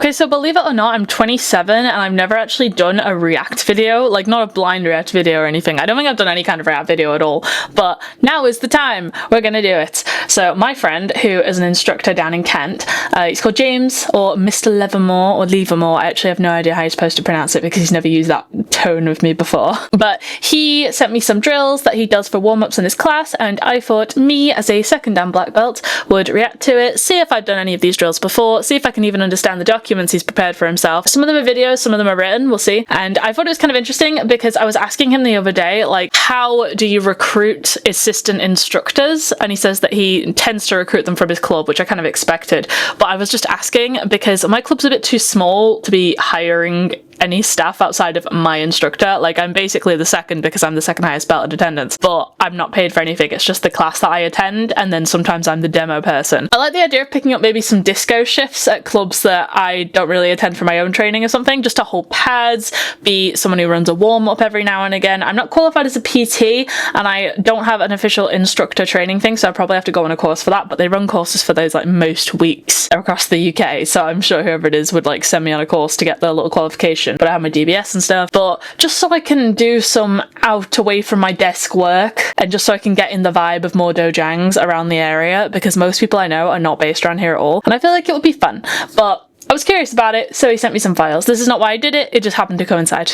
Okay, so believe it or not, I'm 27 and I've never actually done a react video, like not a blind react video or anything. I don't think I've done any kind of react video at all, but now is the time. We're gonna do it. So my friend, who is an instructor down in Kent, he's called James, or Mr. Levermore, or Levermore. I actually have no idea how you're supposed to pronounce it because he's never used that tone with me before. But he sent me some drills that he does for warm-ups in his class, and I thought me, as a second dan black belt, would react to it, see if I've done any of these drills before, see if I can even understand the documents he's prepared for himself. Some of them are videos, some of them are written, we'll see. And I thought it was kind of interesting because I was asking him the other day, like, how do you recruit assistant instructors? And he says that he tends to recruit them from his club, which I kind of expected. But I was just asking because my club's a bit too small to be hiring any staff outside of my instructor. Like, I'm basically the second because I'm the second highest belt in attendance, but I'm not paid for anything. It's just the class that I attend, and then sometimes I'm the demo person. I like the idea of picking up maybe some disco shifts at clubs that I don't really attend for my own training or something, just to hold pads, be someone who runs a warm-up every now and again. I'm not qualified as a PT, and I don't have an official instructor training thing, so I probably have to go on a course for that, but they run courses for those like most weeks across the UK, so I'm sure whoever it is would like send me on a course to get the little qualification. But I have my DBS and stuff, but just so I can do some out away from my desk work, and just so I can get in the vibe of more dojangs around the area, because most people I know are not based around here at all, and I feel like it would be fun. But I was curious about it, so he sent me some files. This is not why I did it, it just happened to coincide.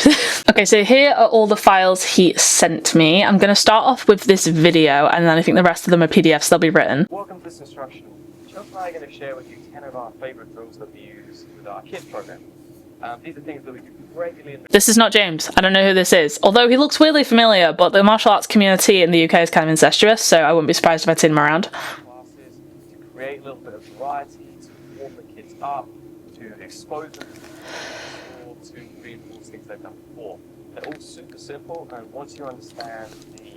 Okay, so here are all the files he sent me. I'm going to start off with this video, and then I think the rest of them are PDFs, they'll be written. Welcome to this instruction. Chelsea and I are going to share with you 10 of our favourite drills that we use with our kids program. These are things that we do regularly. This is not James. I don't know who this is. Although he looks weirdly familiar, but the martial arts community in the UK is kind of incestuous, so I wouldn't be surprised if I'd seen him around. Classes to create a little bit of variety, to warm the kids up, to expose them, or to reinforce things they've done before. They're all super simple, and once you understand the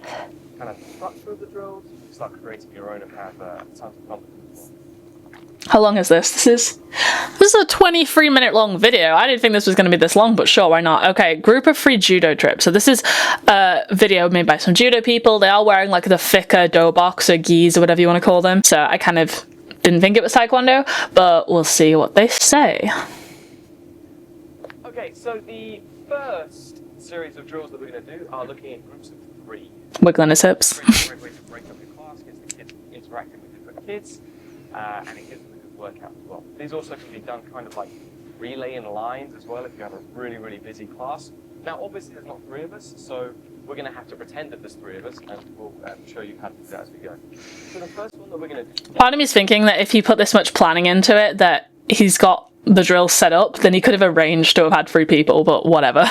kind of structure of the drills, you can start creating your own and have tons of fun with them as well. How long is this? This is a 23-minute long video. I didn't think this was going to be this long, but sure, why not? Okay, group of 3 judo trips. So this is a video made by some judo people. They are wearing like the thicker do box or gis or whatever you want to call them. So I kind of didn't think it was Taekwondo, but we'll see what they say. Okay, so the first series of drills that we're going to do are looking at groups of 3. Wiggling his hips. Great way to break up your class, gets the kids interacting with different kids, and it gives them a good workout as well. These also can be done kind of like relay in lines as well if you have a really, really busy class. Now, obviously, there's not 3 of us, so we're going to have to pretend that there's 3 of us, and we'll show you how to do that as we go. So the first one that we're going to do... Part of me is thinking that if he put this much planning into it, that he's got the drill set up, then he could have arranged to have had 3 people, but whatever.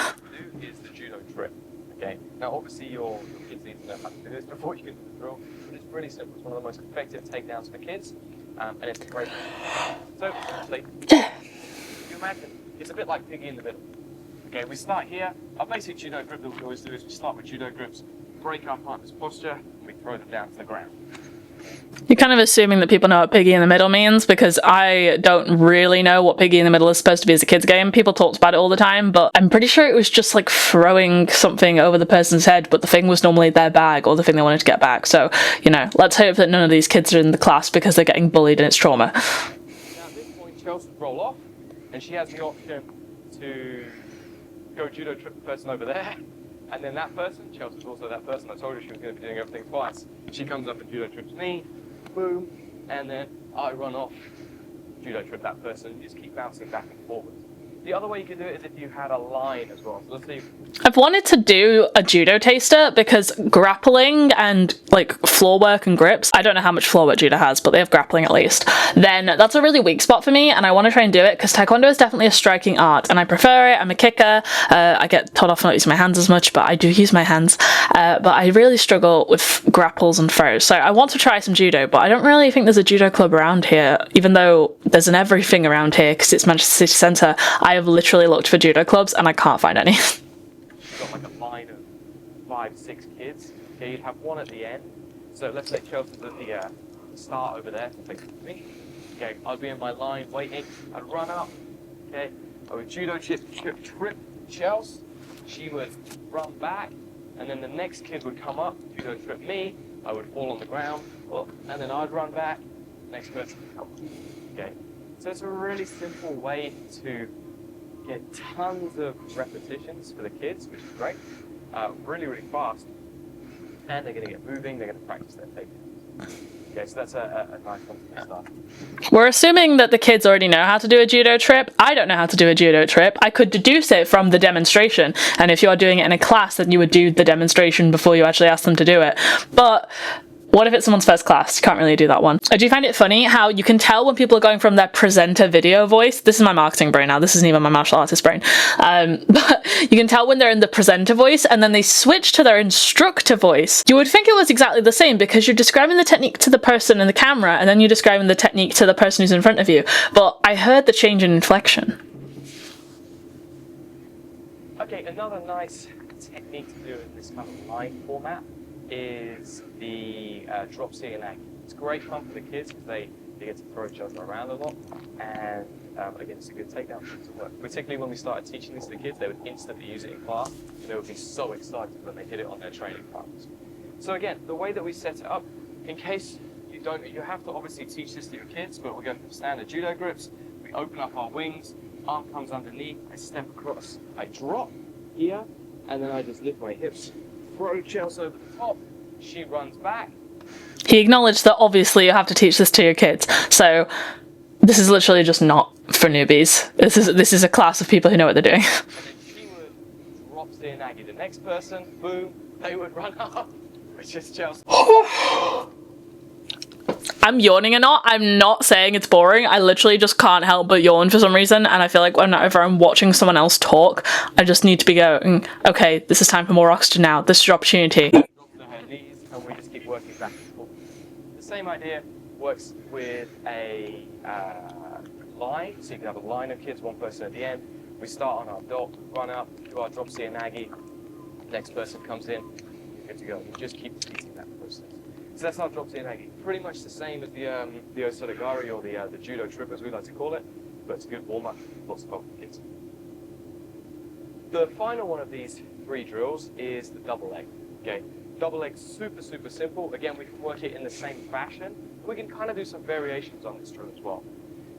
Is the judo trip, okay? Now, obviously, your kids need to know how to do this before you can do the drill, but it's really simple. It's one of the most effective takedowns for kids, and it's a great one. So, essentially, if you imagine, it's a bit like piggy in the middle. Okay, we start here. Our basic judo grip that we always do is we start with judo grips, break our partner's posture, and we throw them down to the ground. You're kind of assuming that people know what piggy in the middle means, because I don't really know what piggy in the middle is supposed to be as a kid's game. People talked about it all the time, but I'm pretty sure it was just like throwing something over the person's head, but the thing was normally their bag or the thing they wanted to get back. So, you know, let's hope that none of these kids are in the class because they're getting bullied and it's trauma. Now at this point, Chelsea would roll off, and she has the option to go judo trip the person over there. And then that person, Chelsea's also that person I told her she was going to be doing everything twice. She comes up and judo trips me, boom, and then I run off, judo trip that person, you just keep bouncing back and forward. The other way you could do it is if you had a line as well. So let's see. I've wanted to do a judo taster because grappling and like floor work and grips, I don't know how much floor work judo has, but they have grappling at least. Then that's a really weak spot for me, and I want to try and do it because Taekwondo is definitely a striking art and I prefer it. I'm a kicker. I get told off not using my hands as much, but I do use my hands. But I really struggle with grapples and throws. So I want to try some judo, but I don't really think there's a judo club around here, even though there's an everything around here because it's Manchester City Centre. I have literally looked for judo clubs and I can't find any. You've got like a line of 5, 6 kids. Okay, you'd have one at the end. So let's say Chelsea's at the start over there. Me. Okay, I'd be in my line waiting. I'd run up. Okay, I would judo trip Chelsea. She would run back, and then the next kid would come up, judo trip me. I would fall on the ground, and then I'd run back. Next person would come. Okay. So it's a really simple way to get tons of repetitions for the kids, which is great, really, really fast. And they're going to get moving, they're going to practice their takedowns. Okay, so that's a nice one to start. We're assuming that the kids already know how to do a judo trip. I don't know how to do a judo trip. I could deduce it from the demonstration. And if you are doing it in a class, then you would do the demonstration before you actually ask them to do it. But what if it's someone's first class? You can't really do that one. I do find it funny how you can tell when people are going from their presenter video voice. This is my marketing brain now. This isn't even my martial artist brain. But you can tell when they're in the presenter voice and then they switch to their instructor voice. You would think it was exactly the same because you're describing the technique to the person in the camera and then you're describing the technique to the person who's in front of you. But I heard the change in inflection. Okay, another nice technique to do in this kind of line format is the drop C and ag. It's great fun for the kids because they get to throw each other around a lot, and again, it's a good takedown to work. Particularly when we started teaching this to the kids, they would instantly use it in class, and they would be so excited when they hit it on their training partners. So again, the way that we set it up, in case you don't, you have to obviously teach this to your kids, but we're going to standard judo grips. We open up our wings, arm comes underneath, I step across, I drop here, and then I just lift my hips. Throw Chelsea over the top, she runs back. He acknowledged that obviously you have to teach this to your kids, so this is literally just not for newbies. This is a class of people who know what they're doing. And then she would drop the Nagi. The next person, boom, they would run up, which is Chelsea. I'm yawning a lot. I'm not saying it's boring. I literally just can't help but yawn for some reason, and I feel like whenever I'm watching someone else talk, I just need to be going, okay, this is time for more oxygen now. This is your opportunity. Drop to her knees, and we just keep working back and forth. The same idea works with a line, so you can have a line of kids, one person at the end. We start on our dot, run up, do our drop C and Nagi. Next person comes in, you're good to go. You just keep repeating that process. So that's our drop C and Nagi. Pretty much the same as the Osodogari or the judo trip, as we like to call it, but it's a good warm-up, lots of fun for kids. The final one of these 3 drills is the double leg. Okay, double leg, super, super simple. Again, we can work it in the same fashion. We can kind of do some variations on this drill as well.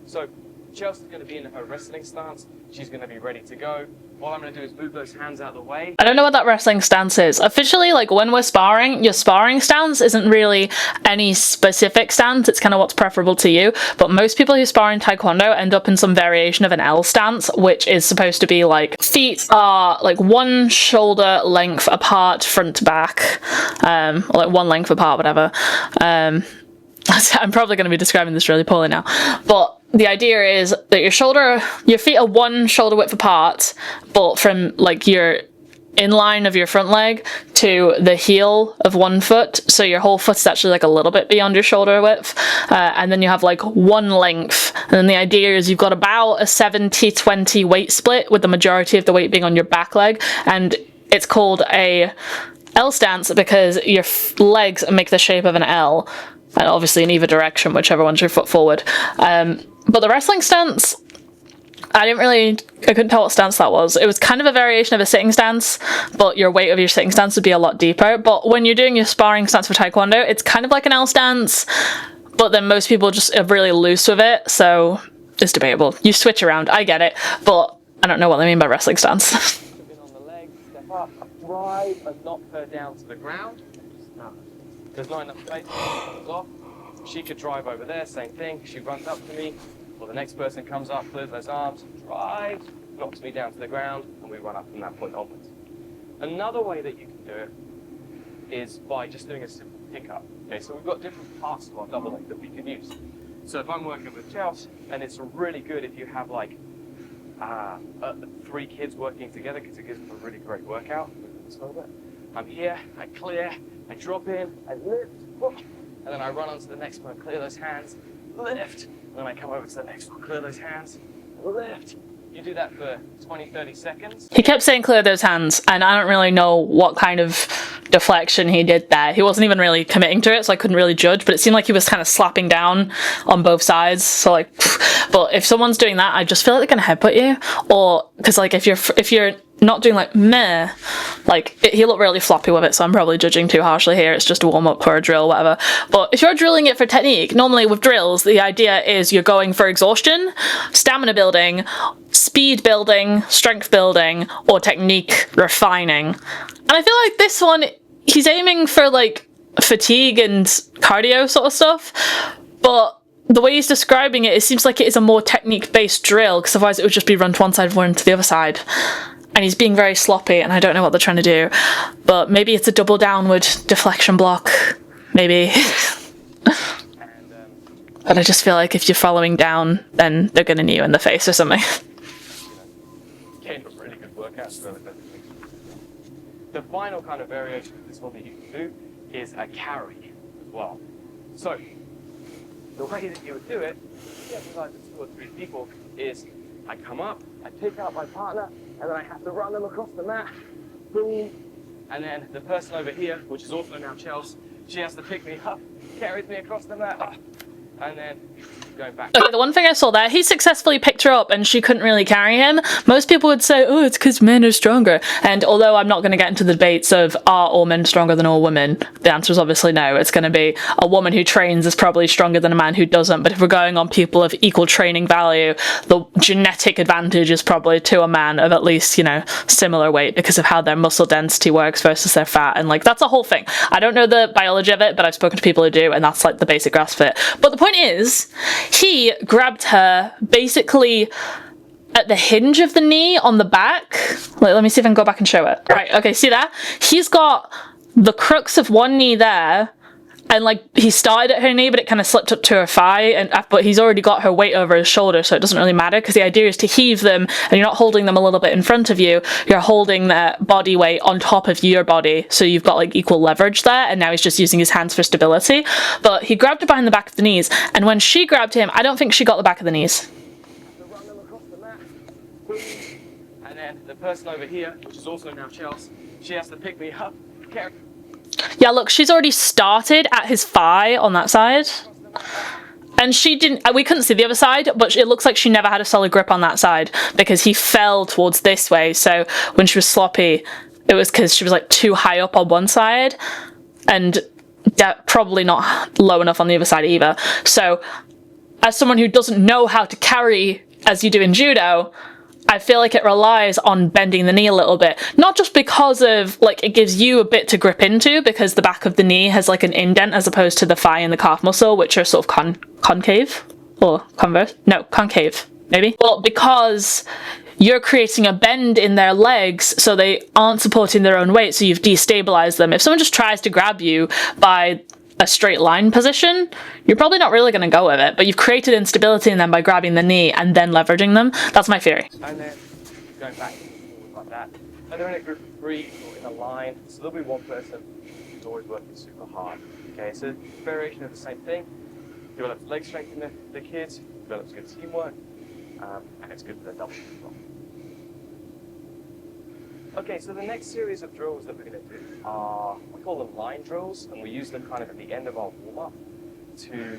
So Chelsea's going to be in her wrestling stance. She's going to be ready to go. All I'm going to do is move those hands out of the way. I don't know what that wrestling stance is. Officially, like when we're sparring, your sparring stance isn't really any specific stance. It's kind of what's preferable to you. But most people who spar in Taekwondo end up in some variation of an L stance, which is supposed to be like feet are like 1 shoulder length apart, front to back, or like 1 length apart, whatever. I'm probably going to be describing this really poorly now, but the idea is that your feet are 1 shoulder width apart, but from like your inline of your front leg to the heel of 1 foot, so your whole foot's actually like a little bit beyond your shoulder width, and then you have like 1 length, and then the idea is you've got about a 70-20 weight split, with the majority of the weight being on your back leg, and it's called a L stance because your legs make the shape of an L. And obviously in either direction, whichever one's your foot forward. But the wrestling stance, I couldn't tell what stance that was. It was kind of a variation of a sitting stance, but your weight of your sitting stance would be a lot deeper. But when you're doing your sparring stance for Taekwondo, it's kind of like an L stance, but then most people just are really loose with it, so it's debatable. You switch around, I get it, but I don't know what they mean by wrestling stance. Step in on the leg, step up, drive, and knock her down to the ground. There's not enough space, comes off. She could drive over there, same thing. She runs up to me, or the next person comes up, clears those arms, drives, knocks me down to the ground, and we run up from that point onwards. Another way that you can do it is by just doing a simple pickup. Okay, so we've got different parts of our double leg that we can use. So if I'm working with Chelsea, then it's really good if you have like 3 kids working together, because it gives them a really great workout. I'm here, I clear, I drop in, I lift, and then I run on to the next one, clear those hands, lift, and then I come over to the next one, clear those hands, lift. You do that for 20-30 seconds. He kept saying clear those hands, and I don't really know what kind of deflection he did there. He wasn't even really committing to it, so I couldn't really judge, but it seemed like he was kind of slapping down on both sides, so like, but if someone's doing that, I just feel like they're gonna headbutt you, or, because like if you're not doing like meh, like he looked really floppy with it, so I'm probably judging too harshly here. It's just a warm-up for a drill, whatever. But if you're drilling it for technique, normally with drills the idea is you're going for exhaustion, stamina building, speed building, strength building, or technique refining. And I feel like this one he's aiming for like fatigue and cardio sort of stuff, but the way he's describing it, it seems like it is a more technique-based drill, because otherwise it would just be run to one side, run to the other side. And he's being very sloppy, and I don't know what they're trying to do. But maybe it's a double downward deflection block. Maybe. But I just feel like if you're following down, then they're going to knee you in the face or something. Came from really good workouts. The final kind of variation of this one that you can do is a carry as well. So, the way that you would do it, if you exercise with 2 or 3 people, is I come up, I pick out my partner, and then I have to run them across the mat. Boom. And then the person over here, which is also now Chelsea, she has to pick me up, carries me across the mat, and then going back. Okay, the one thing I saw there, he successfully picked her up and she couldn't really carry him. Most people would say, oh, it's because men are stronger. And although I'm not going to get into the debates of are all men stronger than all women, the answer is obviously no. It's going to be a woman who trains is probably stronger than a man who doesn't. But if we're going on people of equal training value, the genetic advantage is probably to a man of at least, you know, similar weight because of how their muscle density works versus their fat. And like, that's a whole thing. I don't know the biology of it, but I've spoken to people who do, and that's like the basic grasp of it. But the point is, he grabbed her basically at the hinge of the knee on the back. Let me see if I can go back and show it. Right, okay, see that? He's got the crux of one knee there, and like he started at her knee, but it kind of slipped up to her thigh, but he's already got her weight over his shoulder, so it doesn't really matter, because the idea is to heave them, and you're not holding them a little bit in front of you, you're holding their body weight on top of your body, so you've got like equal leverage there, and now he's just using his hands for stability. But he grabbed her behind the back of the knees, and when she grabbed him, I don't think she got the back of the knees. Run them across the mat. And then the person over here, which is also now Chelsea, she has to pick me up, carry. Yeah, look, she's already started at his thigh on that side. And she didn't, we couldn't see the other side, but it looks like she never had a solid grip on that side because he fell towards this way. So when she was sloppy, it was because she was like too high up on one side and probably not low enough on the other side either. So as someone who doesn't know how to carry as you do in judo, I feel like it relies on bending the knee a little bit. Not just because of, like, it gives you a bit to grip into because the back of the knee has, like, an indent as opposed to the thigh and the calf muscle, which are sort of concave? Or converse? No, concave, maybe. Well, because you're creating a bend in their legs so they aren't supporting their own weight, so you've destabilized them. If someone just tries to grab you by a straight line position, you're probably not really going to go with it, but you've created instability in them by grabbing the knee and then leveraging them. That's my theory. And then going back like that. And they're in a group of 3 or in a line, so there'll be one person who's always working super hard. Okay, so variation of the same thing. Develops leg strength in the kids, develops good teamwork, and it's good for their double as well. Okay, so the next series of drills that we're going to do are, we call them line drills, and we use them kind of at the end of our warm-up to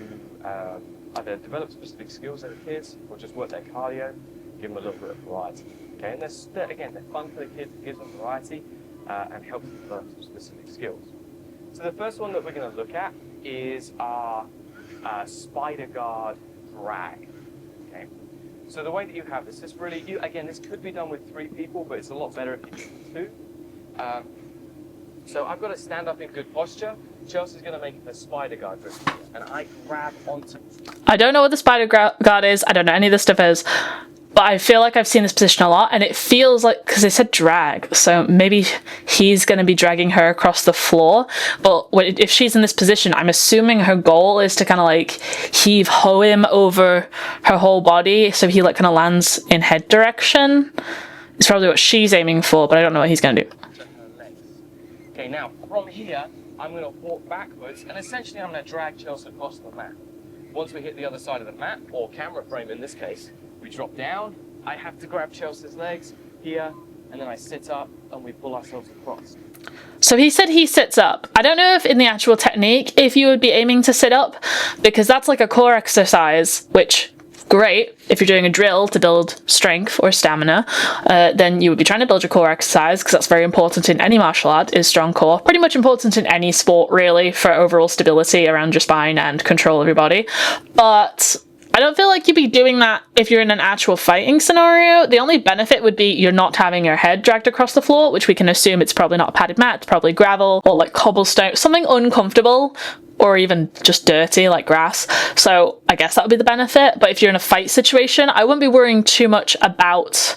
either develop specific skills in the kids or just work their cardio, give them a little bit of variety. Okay, and they're fun for the kids, it gives them variety and helps them learn some specific skills. So the first one that we're going to look at is our spider guard drag. Okay. So the way that you have this is really, again, this could be done with 3 people, but it's a lot better if you do 2. So I've got to stand up in good posture. Chelsea's going to make the spider guard grip, and I grab onto. I don't know what the spider guard is. I don't know any of this stuff is, but I feel like I've seen this position a lot, and it feels like, because they said drag, so maybe he's going to be dragging her across the floor. But if she's in this position, I'm assuming her goal is to kind of like heave-ho him over her whole body, so he like kind of lands in head direction. It's probably what she's aiming for, but I don't know what he's going to do. Okay, now from here, I'm going to walk backwards, and essentially I'm going to drag Chelsea across the mat. Once we hit the other side of the mat, or camera frame in this case, we drop down. I have to grab Chelsea's legs here, and then I sit up, and we pull ourselves across. So he said he sits up. I don't know if in the actual technique, if you would be aiming to sit up, because that's like a core exercise, which great if you're doing a drill to build strength or stamina. Then you would be trying to build your core exercise, because that's very important in any martial art, is strong core. Pretty much important in any sport, really, for overall stability around your spine and control of your body. But I don't feel like you'd be doing that if you're in an actual fighting scenario. The only benefit would be you're not having your head dragged across the floor, which we can assume it's probably not a padded mat, it's probably gravel or like cobblestone, something uncomfortable, or even just dirty like grass. So I guess that would be the benefit. But if you're in a fight situation, I wouldn't be worrying too much about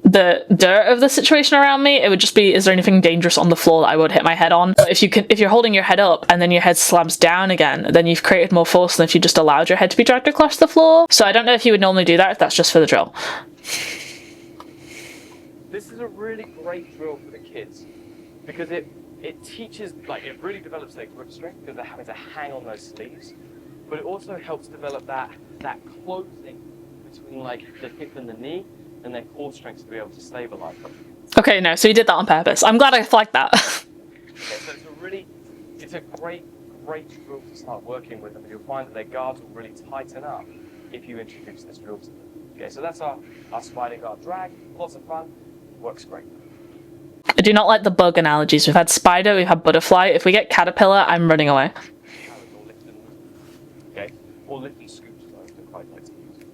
the dirt of the situation around me. It would just be, is there anything dangerous on the floor that I would hit my head on? But if you're holding your head up and then your head slams down again, then you've created more force than if you just allowed your head to be dragged across the floor. So I don't know if you would normally do that, if that's just for the drill. This is a really great drill for the kids because it teaches, like, it really develops their grip strength because they're having to hang on those sleeves, but it also helps develop that closing between like the hip and the knee and their core strength to be able to stabilize them. Okay, no, so you did that on purpose. I'm glad I flagged that. Okay, so it's a great drill to start working with them, and you'll find that their guards will really tighten up if you introduce this drill to them. Okay, so that's our spider guard drag. Lots of fun. Works great. I do not like the bug analogies. We've had spider, we've had butterfly. If we get caterpillar, I'm running away. Okay, or lift and scoop, as I quite like to use.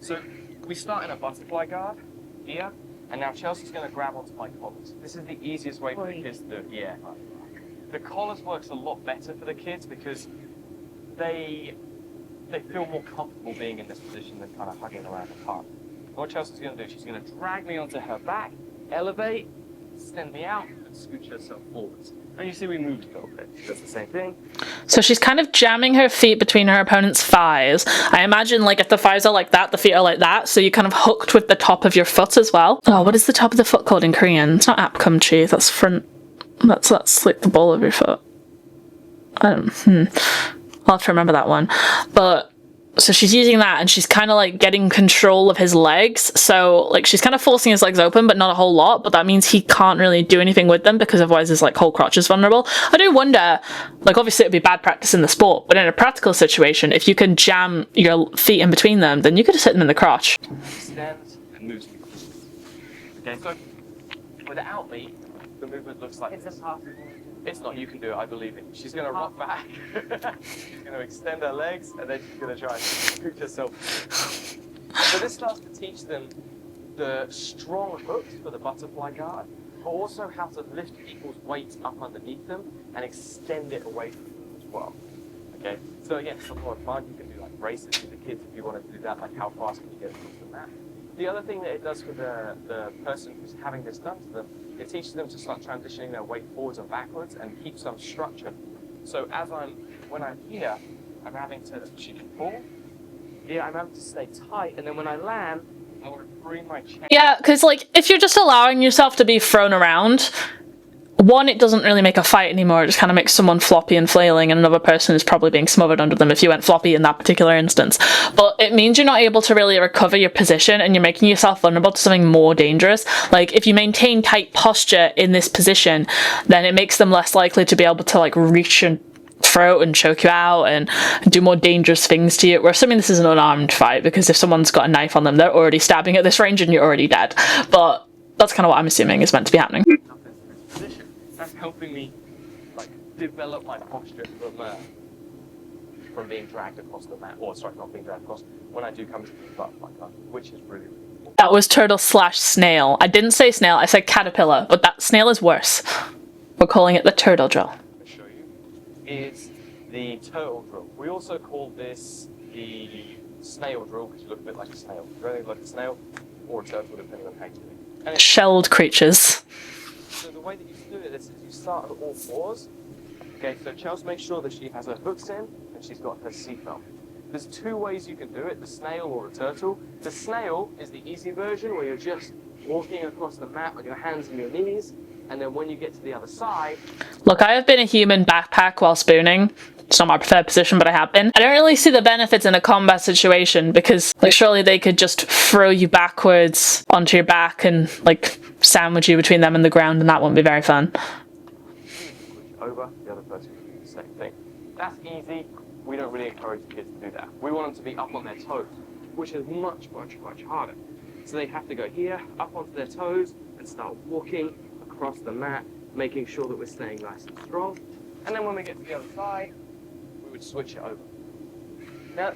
So we start in a butterfly guard here, and now Chelsea's going to grab onto my collars. This is the easiest way for the kids to do it. Yeah. The collars works a lot better for the kids because they feel more comfortable being in this position than kind of hugging around the park. What Chelsea's going to do, she's going to drag me onto her back, elevate, extend me out, and scooch herself forwards. And you see we moved a little bit. She does the same thing. So she's kind of jamming her feet between her opponent's thighs. I imagine, like, if the thighs are like that, the feet are like that, so you're kind of hooked with the top of your foot as well. Oh, what is the top of the foot called in Korean? It's not apkumchi, that's front. That's like the ball of your foot. I'll have to remember that one. But so she's using that, and she's kind of like getting control of his legs. So like she's kind of forcing his legs open, but not a whole lot. But that means he can't really do anything with them because otherwise his like whole crotch is vulnerable. I do wonder, like, obviously it would be bad practice in the sport, but in a practical situation, if you can jam your feet in between them, then you could just hit them in the crotch. Extends and moves me forwards. Okay, so without me, the movement looks like this. It's not, you can do it, I believe in you. She's going to rock back. She's going to extend her legs, and then she's going to try and scoot herself. So this starts to teach them the strong hooks for the butterfly guard, but also how to lift people's weights up underneath them and extend it away from them as well. Okay, so again, some more fun. You can do like races with the kids if you want to do that, like how fast can you get across the mat. The other thing that it does for the person who's having this done to them, it teaches them to start transitioning their weight forwards and backwards and keep some structure. So when I'm here, I'm having to, she can pull. Here, I'm having to stay tight, and then when I land, I want to bring my chest. Yeah, because like if you're just allowing yourself to be thrown around, one, it doesn't really make a fight anymore. It just kind of makes someone floppy and flailing, and another person is probably being smothered under them if you went floppy in that particular instance. But it means you're not able to really recover your position, and you're making yourself vulnerable to something more dangerous. Like, if you maintain tight posture in this position, then it makes them less likely to be able to like reach and throat and choke you out and do more dangerous things to you. We're assuming this is an unarmed fight, because if someone's got a knife on them, they're already stabbing at this range and you're already dead. But that's kind of what I'm assuming is meant to be happening. That's helping me like develop my posture from being dragged across the mat, or sorry, not being dragged across, when I do come to the butterfly guard, which is really important. That was turtle/snail. I didn't say snail, I said caterpillar, but that snail is worse. We're calling it the turtle drill. I'll show you. Is the turtle drill. We also call this the snail drill because you look a bit like a snail. You either look like a snail or a turtle, depending on how you do it. Shelled creatures. So the way that you do it is you start on all fours. Okay, so Chelsea makes sure that she has her hooks in and she's got her seatbelt. There's two ways you can do it, the snail or the turtle. The snail is the easy version where you're just walking across the mat on your hands and your knees, and then when you get to the other side... Look, I have been a human backpack while spooning. It's not my preferred position, but I have been. I don't really see the benefits in a combat situation, because like surely they could just throw you backwards onto your back and like sandwich you between them and the ground, and that wouldn't be very fun. Over, the other person can do the same thing. That's easy. We don't really encourage kids to do that. We want them to be up on their toes. which is much, much, much harder. So they have to go here, up onto their toes, and start walking across the mat, making sure that we're staying nice and strong. And then when we get to the other side, we would switch it over. Now,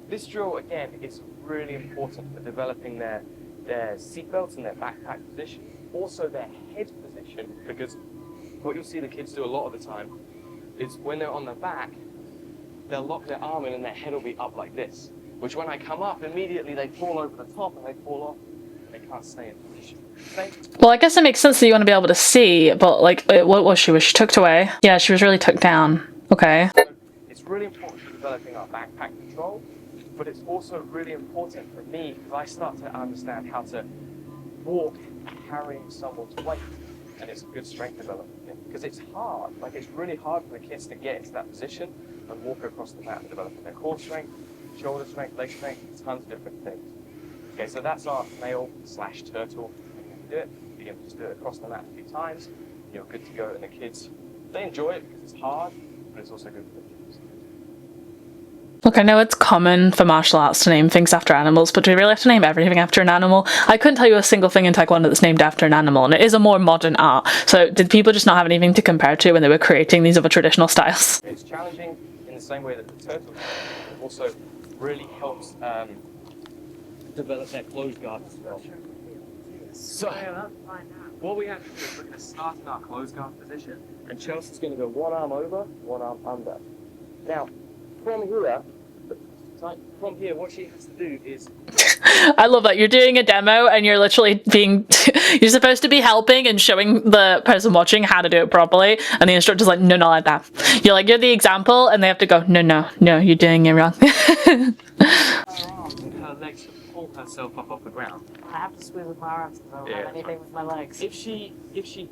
this drill, again, is really important for developing their seatbelts and their backpack position, also their head position, because what you'll see the kids do a lot of the time is when they're on their back, they'll lock their arm in and their head will be up like this, which when I come up, immediately they fall over the top and they fall off and they can't stay in position. Well, I guess it makes sense that you want to be able to see, but like, what was she? Was she tucked away? Yeah, she was really tucked down. Okay. So it's really important for developing our backpack control, but it's also really important for me because I start to understand how to walk carrying someone's weight, and it's a good strength development thing because it's hard. Like, it's really hard for the kids to get into that position and walk across the mat and develop their core strength, shoulder strength, leg strength, tons of different things. Okay, so that's our snail/turtle. Do it. You can just do it across the mat a few times. You're good to go, and the kids, they enjoy it because it's hard, but it's also good for the kids. Look, I know it's common for martial arts to name things after animals, but do we really have to name everything after an animal? I couldn't tell you a single thing in Taekwondo that's named after an animal, and it is a more modern art. So did people just not have anything to compare to when they were creating these other traditional styles? It's challenging in the same way that the turtle also really helps develop their closed guard as well. So, what we have to do is we're going to start in our closed guard position, and Chelsea's going to go one arm over, one arm under. Now, from here, what she has to do is... I love that. You're doing a demo and you're literally being... you're supposed to be helping and showing the person watching how to do it properly, and the instructor's like, no, not like that. You're like, you're the example, and they have to go, no, you're doing it wrong. Her arms and her legs to pull herself up off the ground. I have to squeeze with my arms because I don't have anything with my legs. If she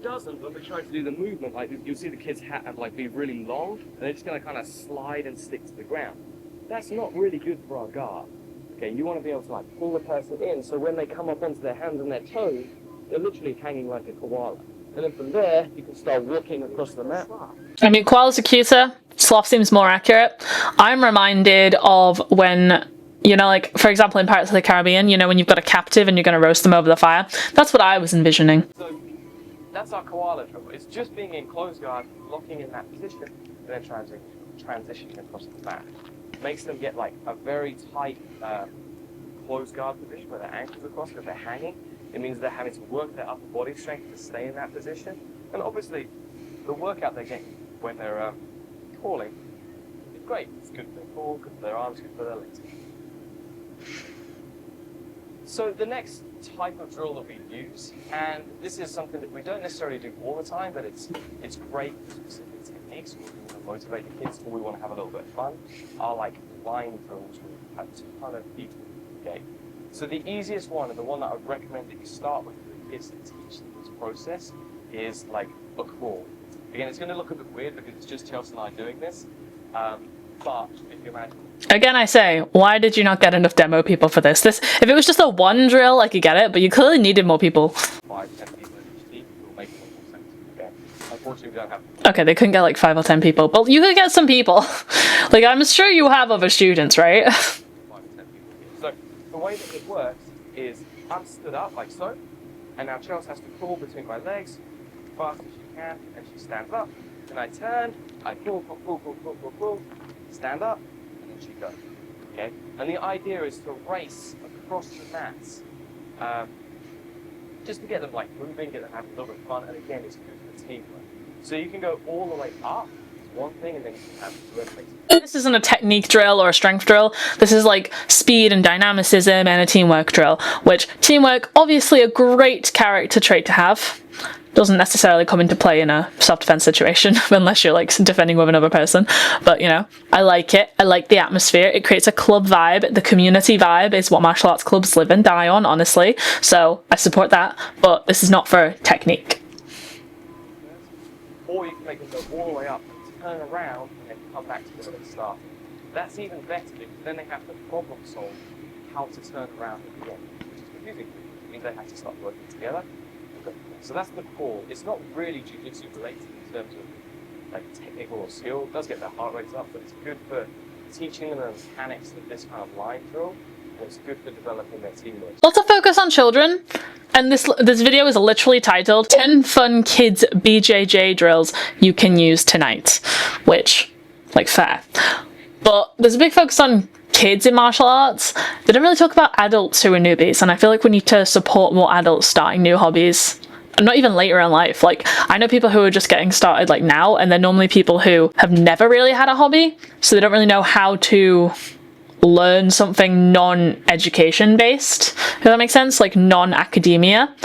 doesn't, when we're trying to do the movement, like you'll see the kids' hat like be really long, and they're just going to kind of slide and stick to the ground. That's not really good for our guard. Okay, you want to be able to like pull the person in, so when they come up onto their hands and their toes, they're literally hanging like a koala. And then from there, you can start walking across the mat. I mean, koalas are cuter. Sloth seems more accurate. I'm reminded of when, you know, like, for example, in Pirates of the Caribbean, you know, when you've got a captive and you're going to roast them over the fire. That's what I was envisioning. So that's our koala drill. It's just being in closed guard, locking in that position, and then transitioning across the mat. Makes them get like a very tight closed guard position where their ankles are crossed because they're hanging. It means they're having to work their upper body strength to stay in that position. And obviously, the workout they're getting when they're crawling is great. It's good for their core, good for their arms, good for their legs. So the next type of drill that we use, and this is something that we don't necessarily do all the time, but it's great for specific techniques where we want to motivate the kids or we want to have a little bit of fun, are like line drills where we have 200 people. Okay. So the easiest one, and the one that I would recommend that you start with for the kids to teach them this process, is like a crawl. Again, it's going to look a bit weird because it's just Chelsea and I doing this, but if you imagine. Again, I say, why did you not get enough demo people for this? If it was just a one drill, I could get it, but you clearly needed more people. 5, 10 people in each team will make more sense. Okay. Unfortunately, we don't have. Okay, they couldn't get like 5 or 10 people, but you could get some people. Like, I'm sure you have other students, right? 5 or 10 people. So the way that it works is I'm stood up like so, and now Chelsea has to crawl between my legs as fast as she can, and she stands up. Then I turn, I pull, stand up, and then she goes. Okay? And the idea is to race across the mats, just to get them like moving, get them having a little bit of fun, and again, it's good for teamwork. So you can go all the way up, it's one thing, and then you can have two things. This isn't a technique drill or a strength drill. This is like speed and dynamicism and a teamwork drill, which teamwork, obviously a great character trait to have. Doesn't necessarily come into play in a self-defense situation unless you're like defending with another person, but you know, I like it. I like the atmosphere. It creates a club vibe. The community vibe is what martial arts clubs live and die on, honestly, so I support that, but this is not for technique. Or you can make them go all the way up, turn around, and then come back to where they started. That's even better because then they have to problem solve how to turn around at the end, which is confusing. It means they have to start working together. So that's the core. It's not really jiu-jitsu related in terms of like technical or skill. It does get their heart rates up, but it's good for teaching them the mechanics of this kind of line drill, and it's good for developing their teamwork. Lots of focus on children, and this video is literally titled 10 Fun Kids BJJ Drills You Can Use Tonight, which, like, fair. But there's a big focus on kids in martial arts. They don't really talk about adults who are newbies, and I feel like we need to support more adults starting new hobbies. And not even later in life. Like, I know people who are just getting started like now, and they're normally people who have never really had a hobby, so they don't really know how to learn something non-education based, if that makes sense, like non-academia.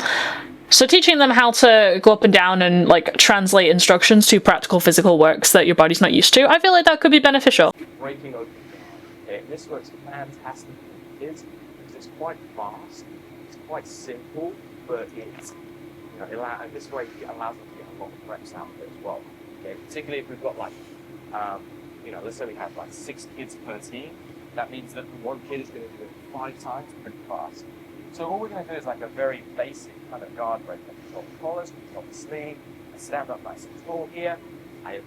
So teaching them how to go up and down and like translate instructions to practical physical works that your body's not used to, I feel like that could be beneficial. Breaking open the guard. Okay, this works fantastic for kids because it's quite fast, it's quite simple, but it's, this way it allows them to get a lot of reps out of it as well. Okay, particularly if we've got like, let's say we have like 6 kids per team. That means that one kid is going to do it 5 times pretty fast. So all we're going to do is like a very basic kind of guard break. I control the collars, control the sleeve, I stand up nice and tall here, I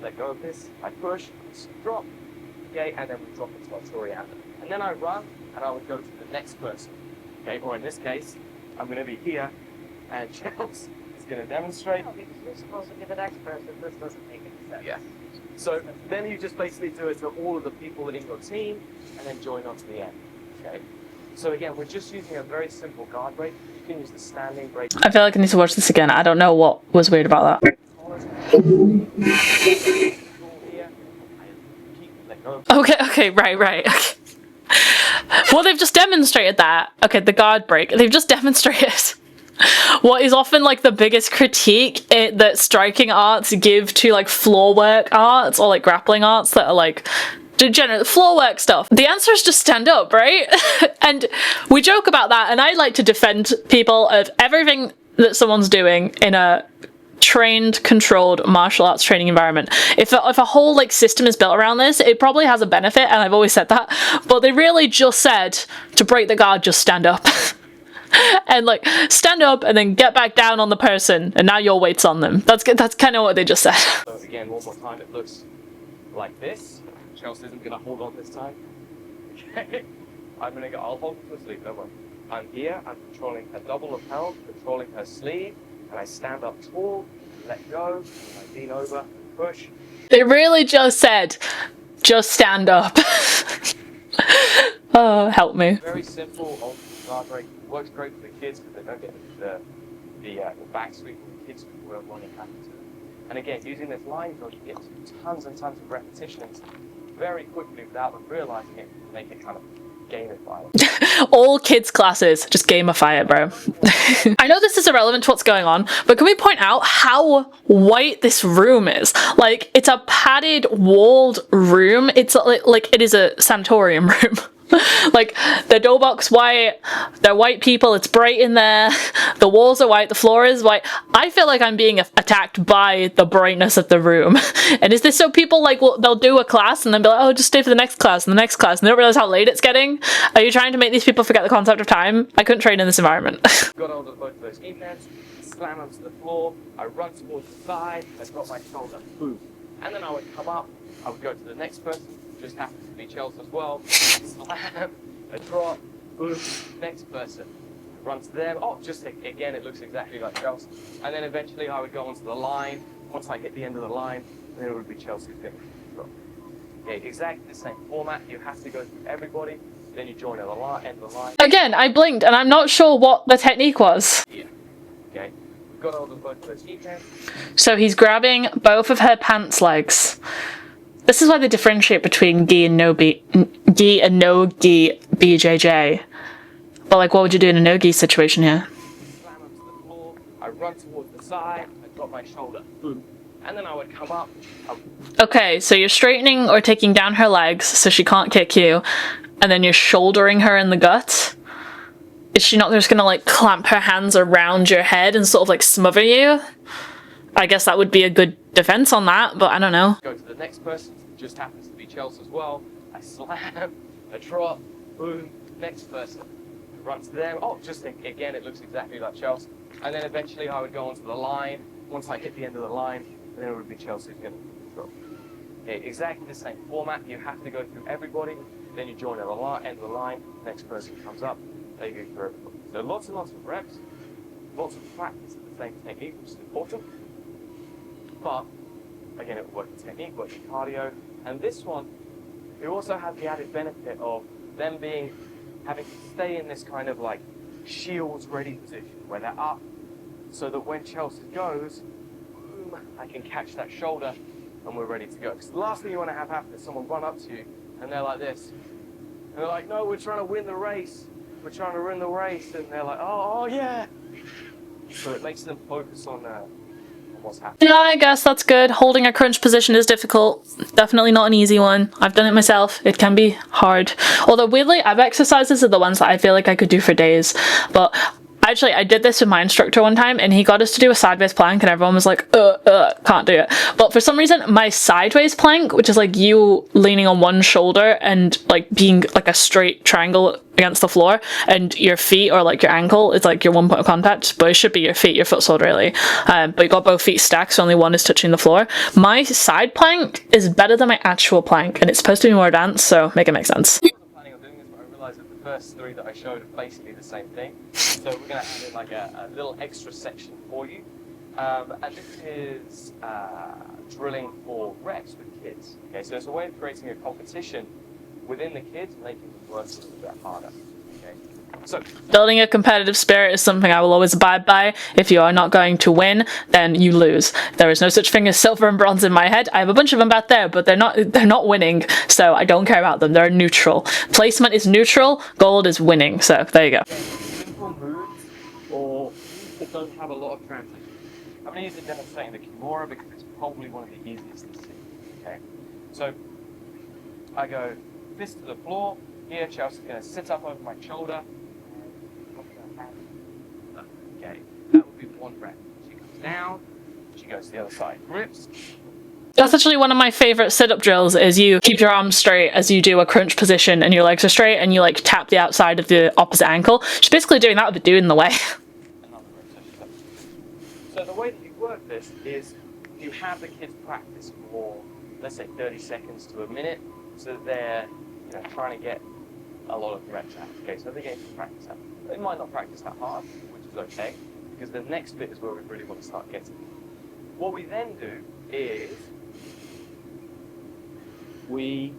let go of this, I push, drop, okay, and then we drop into our Toriana. And then I run, and I would go to the next person, okay, or in this case, I'm going to be here, and Chels is going to demonstrate. No, because you're supposed to be the next person. This doesn't make any sense. Yeah. So then you just basically do it to all of the people in your team, and then join on to the end, okay? So again, we're just using a very simple guard break. You can use the standing break. I feel like I need to watch this again. I don't know what was weird about that. Okay, right. Okay. Well, they've just demonstrated that. Okay, the guard break. They've just demonstrated what is often like the biggest critique that striking arts give to like floor work arts or like grappling arts that are like general floor work stuff. The answer is just stand up, right? And we joke about that, and I like to defend people of everything that someone's doing in a trained, controlled martial arts training environment. If a whole like system is built around this, it probably has a benefit, and I've always said that, but they really just said to break the guard, just stand up. And like stand up and then get back down on the person, and now your weight's on them. That's kind of what they just said. So again, one more time, it looks like this. Chelsea isn't going to hold on this time. Okay, I'll hold her sleeve, don't worry. I'm here, I'm controlling her double lapel, controlling her sleeve, and I stand up tall, let go, and I lean over, and push. They really just said, just stand up. Oh, help me. Very simple, old guard break. Works great for the kids because they don't get the back sweep when the kids were running happy to. And again, using this line drill, you get tons and tons of repetitions very quickly without them realizing it, to make it kind of gamify. All kids classes, just gamify it, bro. I know this is irrelevant to what's going on, but can we point out how white this room is? Like, it's a padded, walled room. It's like it is a sanatorium room. Like, the door box white, they're white people, it's bright in there, the walls are white, the floor is white. I feel like I'm being attacked by the brightness of the room. And is this so people, like, they'll do a class and then be like, oh, just stay for the next class and the next class, and they don't realize how late it's getting? Are you trying to make these people forget the concept of time? I couldn't train in this environment. Got hold of both of those knee pads, slam them to the floor, I run towards the side, I drop my shoulder, boom. And then I would come up, I would go to the next person, just happens to be Chelsea as well, slam, a drop, boom, next person. Run to them, oh, just again, it looks exactly like Chelsea. And then eventually I would go onto the line. Once I hit the end of the line, then it would be Chelsea's finish. Okay, exactly the same format. You have to go through everybody, then you join at the end of the line. Again, I blinked and I'm not sure what the technique was. Yeah, okay. We've got hold of both of those knee pads. So he's grabbing both of her pants legs. This is why they differentiate between gi and no gi BJJ. But like, what would you do in a no gi situation here? Slam them to the floor. I run towards the side. I drop my shoulder. Boom. And then I would come up. Okay, so you're straightening or taking down her legs so she can't kick you, and then you're shouldering her in the gut. Is she not just gonna like clamp her hands around your head and sort of like smother you? I guess that would be a good defense on that, but I don't know. Go to the next person, just happens to be Chelsea as well. I slam, a drop, boom, next person. I run to them, oh, just again, it looks exactly like Chelsea. And then eventually I would go onto the line. Once I hit the end of the line, then it would be Chelsea's going to drop. Okay, exactly the same format. You have to go through everybody, then you join at the end of the line, next person comes up, they go through everybody. So lots and lots of reps, lots of practice of the same technique, which is important. But, again, it will work in technique, work in cardio. And this one, we also have the added benefit of them having to stay in this kind of like shields ready position, where they're up, so that when Chelsea goes, boom, I can catch that shoulder and we're ready to go. Because the last thing you want to have happen is someone run up to you and they're like this. And they're like, no, we're trying to win the race. We're trying to win the race. And they're like, oh yeah. So it makes them focus on what's happening. Yeah, I guess that's good. Holding a crunch position is difficult. Definitely not an easy one. I've done it myself. It can be hard. Although weirdly, ab exercises are the ones that I feel like I could do for days. But actually, I did this with my instructor one time and he got us to do a sideways plank and everyone was like, can't do it. But for some reason, my sideways plank, which is like you leaning on one shoulder and like being like a straight triangle against the floor, and your feet or like your ankle is like your one point of contact, but it should be your feet, your foot solid really. But you got both feet stacked, so only one is touching the floor. My side plank is better than my actual plank and it's supposed to be more advanced, so make it make sense. Planning on doing this, but I realised that the first three that I showed are basically the same thing. So we're going to add in like a little extra section for you. And this is drilling for reps with kids. Okay, so it's a way of creating a competition within the kids, making them work a little bit harder. Okay, so building a competitive spirit is something I will always abide by. If you are not going to win, then you lose. There is no such thing as silver and bronze in my head. I have a bunch of them back there, but they're not winning, so I don't care about them. They're neutral. Placement is neutral, gold is winning. So there you go. Simple moves or moves that don't have a lot of transition. I'm going to use it demonstrating the Kimura because it's probably one of the easiest to see. Okay, so I go fist to the floor. Here, Chelsea's going to sit up over my shoulder. Okay, that would be one rep. She comes down, she goes to the other side. Grips. That's actually one of my favorite sit-up drills, is you keep your arms straight as you do a crunch position and your legs are straight and you like tap the outside of the opposite ankle. She's basically doing that with the dude in the way. So the way that you work this is you have the kids practice for, let's say, 30 seconds to a minute, so that they're trying to get a lot of reps out. Okay, so they're getting some practice out. They might not practice that hard, which is okay, because the next bit is where we really want to start getting. What we then do is we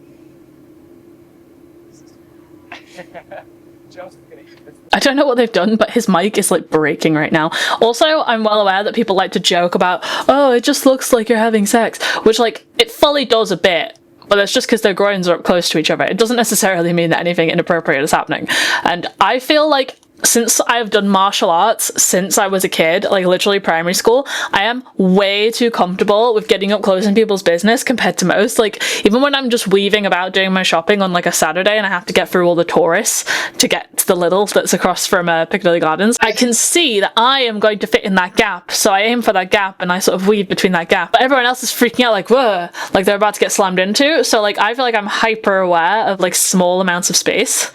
I don't know what they've done, but his mic is like breaking right now. Also, I'm well aware that people like to joke about, oh, it just looks like you're having sex, which like it fully does a bit. But that's just because their groins are up close to each other. It doesn't necessarily mean that anything inappropriate is happening. And I feel like since I've done martial arts since I was a kid, like literally primary school, I am way too comfortable with getting up close in people's business compared to most. Like even when I'm just weaving about doing my shopping on like a Saturday and I have to get through all the tourists to get to the Lidl that's across from Piccadilly Gardens, I can see that I am going to fit in that gap. So I aim for that gap and I sort of weave between that gap. But everyone else is freaking out like, whoa, like they're about to get slammed into. So like I feel like I'm hyper aware of like small amounts of space.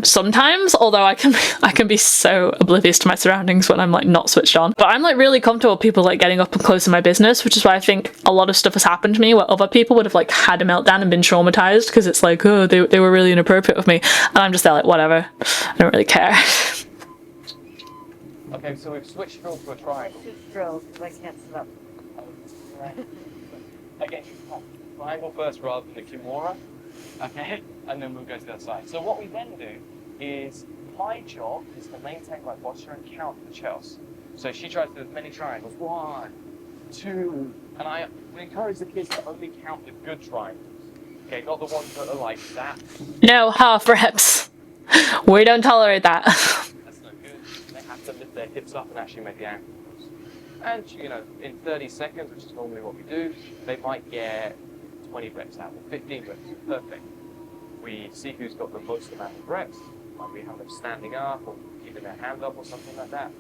Sometimes, although I can be so oblivious to my surroundings when I'm like not switched on. But I'm like really comfortable with people like getting up and close in my business, which is why I think a lot of stuff has happened to me where other people would have like had a meltdown and been traumatized because it's like, oh, they were really inappropriate with me. And I'm just there like, whatever. I don't really care. Okay, so we've switched drill to a triangle. Shoot drills because I can't sit up. Again, triangle first rather than the Kimura. Okay, and then we'll go to the other side. So what we then do is my job is to maintain my posture and count the Chelsea. So she tries to do as many triangles. 1, 2, and we encourage the kids to only count the good triangles. Okay, not the ones that are like that. No half reps. We don't tolerate that. That's no good. They have to lift their hips up and actually make the ankles. And in 30 seconds, which is normally what we do, they might get 20 reps out or 15 reps. Perfect. We see who's got the most amount of reps. Like we have them standing up or keeping their hand up or something like that.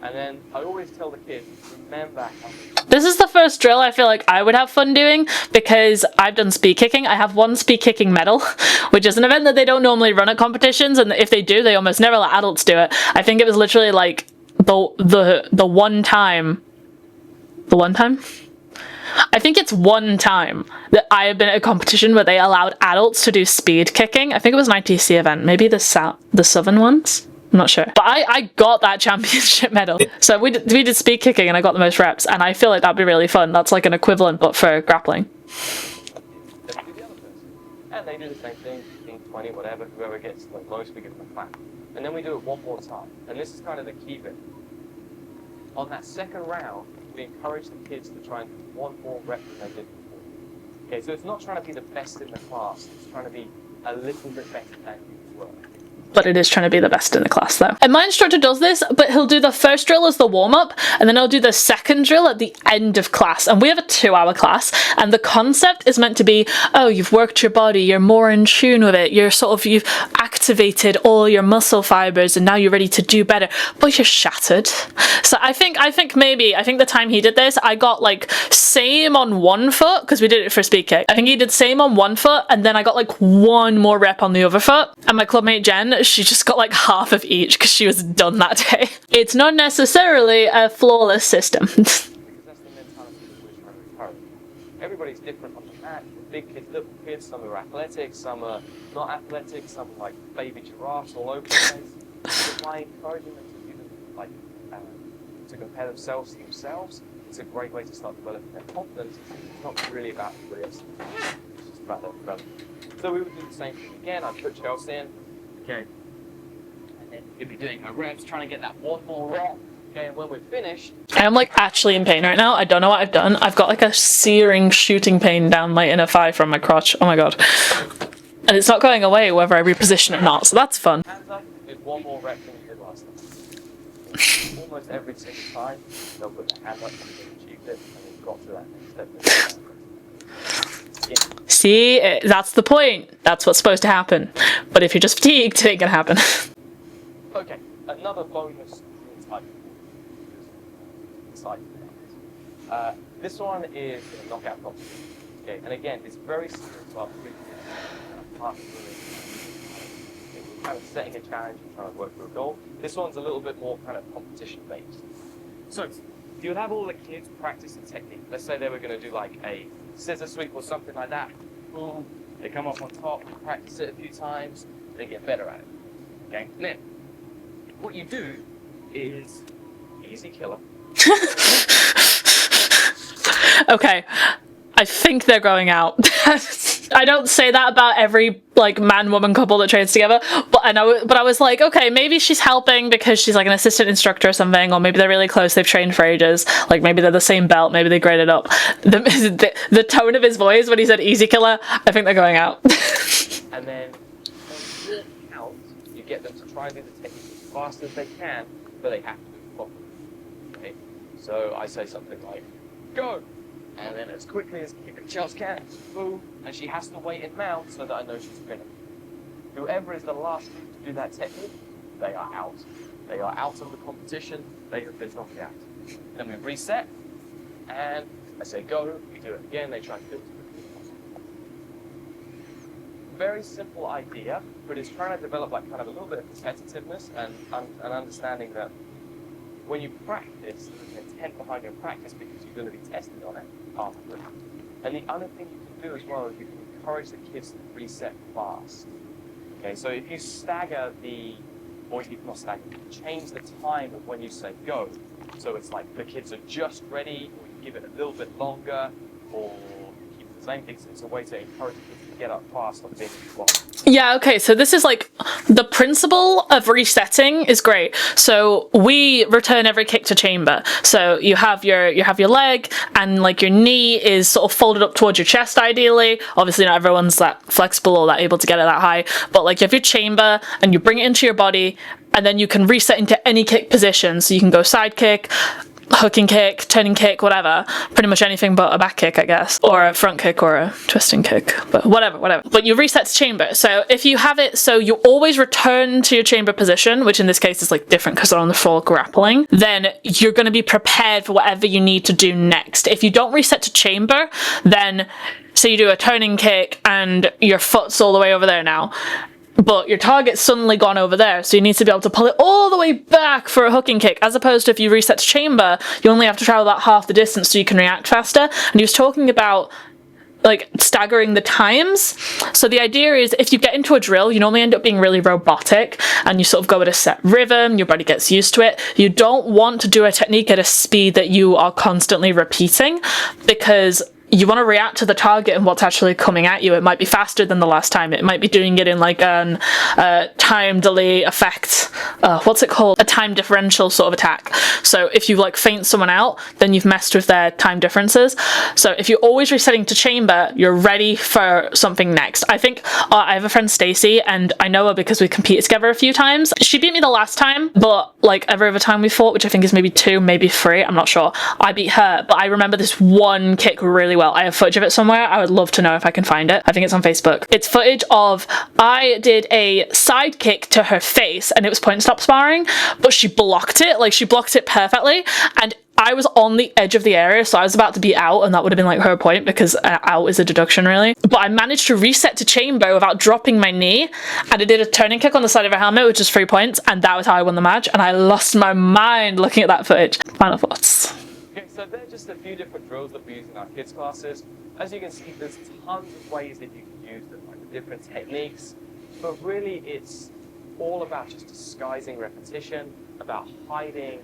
And then I always tell the kids, remember how much. This is the first drill I feel like I would have fun doing because I've done speed kicking. I have one speed kicking medal, which is an event that they don't normally run at competitions, and if they do, they almost never let adults do it. I think it was literally like the one time I think it's one time that I have been at a competition where they allowed adults to do speed kicking. I think it was an ITC event, maybe the Southern ones. I'm not sure. But I got that championship medal. So we did speed kicking and I got the most reps, and I feel like that'd be really fun. That's like an equivalent, but for grappling. And they do the same thing, 15, 20, whatever, whoever gets the most, we give them a clap. And then we do it one more time. And this is kind of the key bit. On that second round, we encourage the kids to try and do one more rep than they did before. Okay, so it's not trying to be the best in the class, it's trying to be a little bit better than you were. But it is trying to be the best in the class though. And my instructor does this, but he'll do the first drill as the warm-up, and then he'll do the second drill at the end of class. And we have a 2-hour class, and the concept is meant to be, oh, you've worked your body, you're more in tune with it, you've activated all your muscle fibers, and now you're ready to do better, but you're shattered. So I think the time he did this, I got like same on one foot, because we did it for speed kick. I think he did same on one foot, and then I got like one more rep on the other foot. And my clubmate Jen, she just got like half of each because she was done that day. It's not necessarily a flawless system. Because that's the mentality that we're trying to encourage. Everybody's different on the mat. Big kids, little kids, some are athletic, some are not athletic, some are like baby giraffes all over the place. So by encouraging them to do them, like, to compare themselves to themselves, it's a great way to start developing their confidence. It's not really about everybody else. It's just about their development. So we would do the same thing again. I'd put Chelsea in. Okay. And then you'd be doing her reps, trying to get that one more rep. Okay, and when we're finished... I'm like actually in pain right now. I don't know what I've done. I've got like a searing shooting pain down my inner thigh from my crotch. Oh my god. And it's not going away whether I reposition or not, so that's fun. Hands up, did one more rep than you did last time. Almost every single time, they'll put their hand up and they've achieved it, and they've got to that next step. Yeah. See, that's the point. That's what's supposed to happen. But if you're just fatigued, it ain't gonna happen. Okay, another bonus type. This one is a knockout competition. Okay, and again, it's very similar to our previous part kind of setting a challenge and trying to work for a goal. This one's a little bit more kind of competition based. So you would have all the kids practice the technique. Let's say they were going to do like a scissor sweep or something like that. Boom. They come up on top, practice it a few times, they get better at it. Okay? Now, what you do is easy killer. Okay, I think they're going out. I don't say that about every like man-woman couple that trains together, but I was like, okay, maybe she's helping because she's like an assistant instructor or something, or maybe they're really close, they've trained for ages, like maybe they're the same belt, maybe they graded up. The tone of his voice when he said easy killer, I think they're going out. And then on your count, you get them to try and do the technique as fast as they can, but they have to do it properly. Okay? So I say something like, go! And then as quickly as Chelsea can, boom, and she has to wait in mount so that I know she's finished. Whoever is the last group to do that technique, they are out. They are out of the competition, they have been knocked out. Then we reset, and I say go, we do it again, they try to do it as quickly as possible. Very simple idea, but it's trying to develop like kind of a little bit of competitiveness and understanding that when you practice, there's an intent behind your practice because you're going to be tested on it afterwards. And the other thing you can do as well is you can encourage the kids to reset fast. Okay, so if you stagger change the time of when you say go. So it's like the kids are just ready, or you give it a little bit longer, or you keep the same things. It's a way to encourage kids to get up fast on being blocked. Yeah, okay, so this is like, the principle of resetting is great. So we return every kick to chamber. So you have your leg, and like your knee is sort of folded up towards your chest ideally. Obviously not everyone's that flexible or that able to get it that high, but like you have your chamber and you bring it into your body, and then you can reset into any kick position. So you can go side kick, hooking kick, turning kick, whatever. Pretty much anything but a back kick, I guess. Or a front kick or a twisting kick. But whatever. But you reset to chamber. So if you have it so you always return to your chamber position, which in this case is like different because they're on the floor grappling, then you're going to be prepared for whatever you need to do next. If you don't reset to chamber, then say you do a turning kick and your foot's all the way over there now, but your target's suddenly gone over there, so you need to be able to pull it all the way back for a hooking kick, as opposed to if you reset to chamber, you only have to travel about half the distance so you can react faster. And he was talking about like staggering the times. So the idea is if you get into a drill, you normally end up being really robotic and you sort of go at a set rhythm, your body gets used to it. You don't want to do a technique at a speed that you are constantly repeating, because you want to react to the target and what's actually coming at you. It might be faster than the last time. It might be doing it in like an time delay effect. What's it called? A time differential sort of attack. So if you like feint someone out, then you've messed with their time differences. So if you're always resetting to chamber, you're ready for something next. I think I have a friend Stacy, and I know her because we competed together a few times. She beat me the last time, but like every other time we fought, which I think is maybe 2, maybe 3, I'm not sure, I beat her. But I remember this one kick really well. I have footage of it somewhere. I would love to know if I can find it. I think it's on Facebook. It's footage of I did a side kick to her face and it was point stop sparring, but she blocked it. Like, she blocked it perfectly, and I was on the edge of the area, so I was about to be out, and that would have been like her point, because out is a deduction really. But I managed to reset to chamber without dropping my knee, and I did a turning kick on the side of her helmet, which is 3 points, and that was how I won the match, and I lost my mind looking at that footage. Final thoughts. Okay, so they're just a few different drills that we use in our kids' classes. As you can see, there's tons of ways that you can use them, like different techniques, but really it's all about just disguising repetition, about hiding,